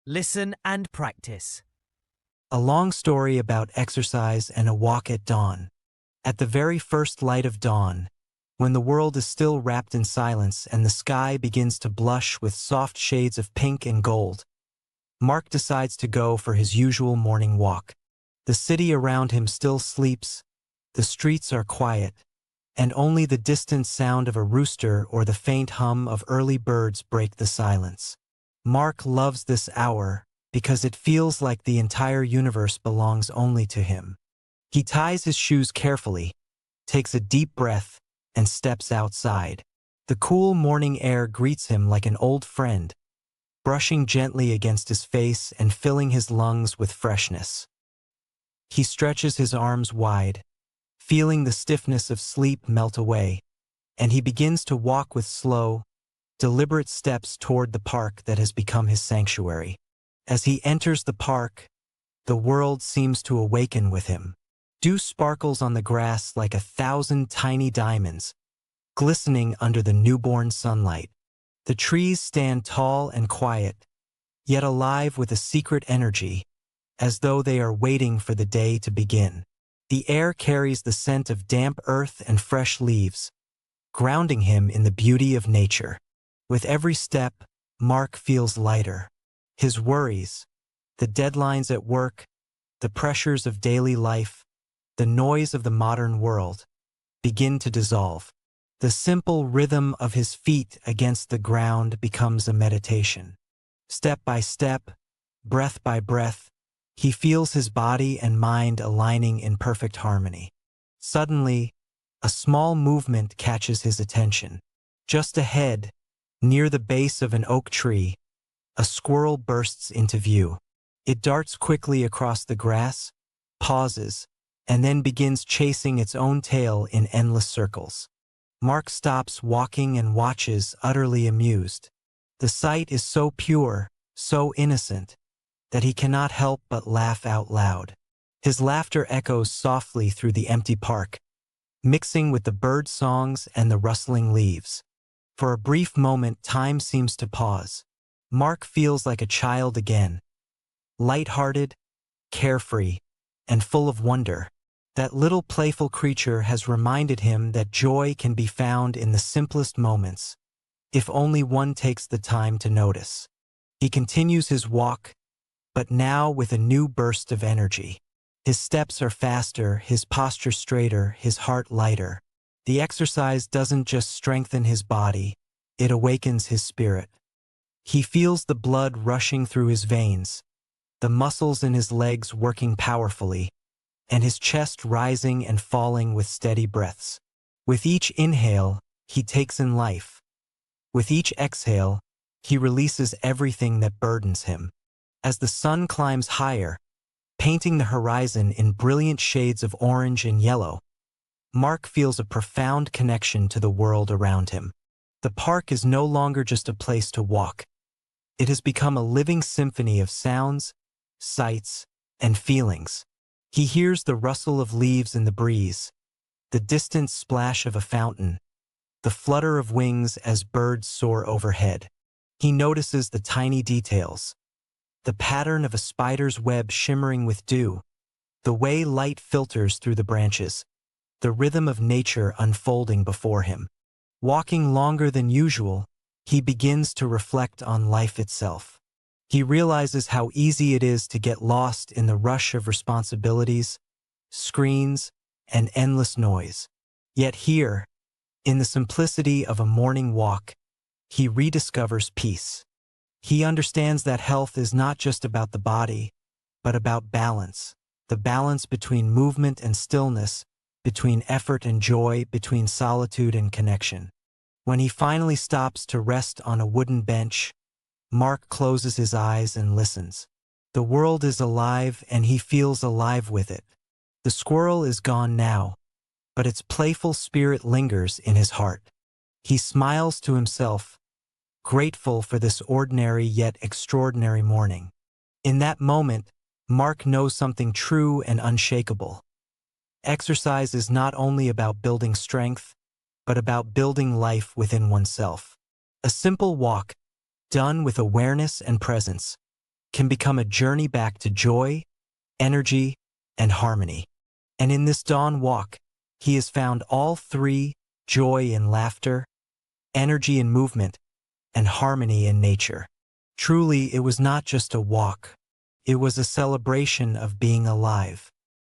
Listen and practice. A long story about exercise and a walk at dawn. At the very first light of dawn, when the world is still wrapped in silence and the sky begins to blush with soft shades of pink and gold, Mark decides to go for his usual morning walk. The city around him still sleeps, the streets are quiet, and only the distant sound of a rooster or the faint hum of early birds break the silence. Mark loves this hour because it feels like the entire universe belongs only to him. He ties his shoes carefully, takes a deep breath, and steps outside. The cool morning air greets him like an old friend, brushing gently against his face and filling his lungs with freshness. He stretches his arms wide, feeling the stiffness of sleep melt away, and he begins to walk with slow, deliberate steps toward the park that has become his sanctuary. As he enters the park, the world seems to awaken with him. Dew sparkles on the grass like 1,000 tiny diamonds, glistening under the newborn sunlight. The trees stand tall and quiet, yet alive with a secret energy, as though they are waiting for the day to begin. The air carries the scent of damp earth and fresh leaves, grounding him in the beauty of nature. With every step, Mark feels lighter. His worries, the deadlines at work, the pressures of daily life, the noise of the modern world, begin to dissolve. The simple rhythm of his feet against the ground becomes a meditation. Step by step, breath by breath, he feels his body and mind aligning in perfect harmony. Suddenly, a small movement catches his attention. Just ahead, near the base of an oak tree, a squirrel bursts into view. It darts quickly across the grass, pauses, and then begins chasing its own tail in endless circles. Mark stops walking and watches, utterly amused. The sight is so pure, so innocent, that he cannot help but laugh out loud. His laughter echoes softly through the empty park, mixing with the bird songs and the rustling leaves. For a brief moment, time seems to pause. Mark feels like a child again, light-hearted, carefree, and full of wonder. That little playful creature has reminded him that joy can be found in the simplest moments, if only one takes the time to notice. He continues his walk, but now with a new burst of energy. His steps are faster, his posture straighter, his heart lighter. The exercise doesn't just strengthen his body, it awakens his spirit. He feels the blood rushing through his veins, the muscles in his legs working powerfully, and his chest rising and falling with steady breaths. With each inhale, he takes in life. With each exhale, he releases everything that burdens him. As the sun climbs higher, painting the horizon in brilliant shades of orange and yellow, Mark feels a profound connection to the world around him. The park is no longer just a place to walk. It has become a living symphony of sounds, sights, and feelings. He hears the rustle of leaves in the breeze, the distant splash of a fountain, the flutter of wings as birds soar overhead. He notices the tiny details, the pattern of a spider's web shimmering with dew, the way light filters through the branches, the rhythm of nature unfolding before him. Walking longer than usual, he begins to reflect on life itself. He realizes how easy it is to get lost in the rush of responsibilities, screens, and endless noise. Yet here, in the simplicity of a morning walk, he rediscovers peace. He understands that health is not just about the body, but about balance. The balance between movement and stillness, between effort and joy, between solitude and connection. When he finally stops to rest on a wooden bench, Mark closes his eyes and listens. The world is alive and he feels alive with it. The squirrel is gone now, but its playful spirit lingers in his heart. He smiles to himself, grateful for this ordinary yet extraordinary morning. In that moment, Mark knows something true and unshakable. Exercise is not only about building strength, but about building life within oneself. A simple walk, done with awareness and presence, can become a journey back to joy, energy, and harmony. And in this dawn walk, he has found all three: joy in laughter, energy in movement, and harmony in nature. Truly, it was not just a walk. It was a celebration of being alive.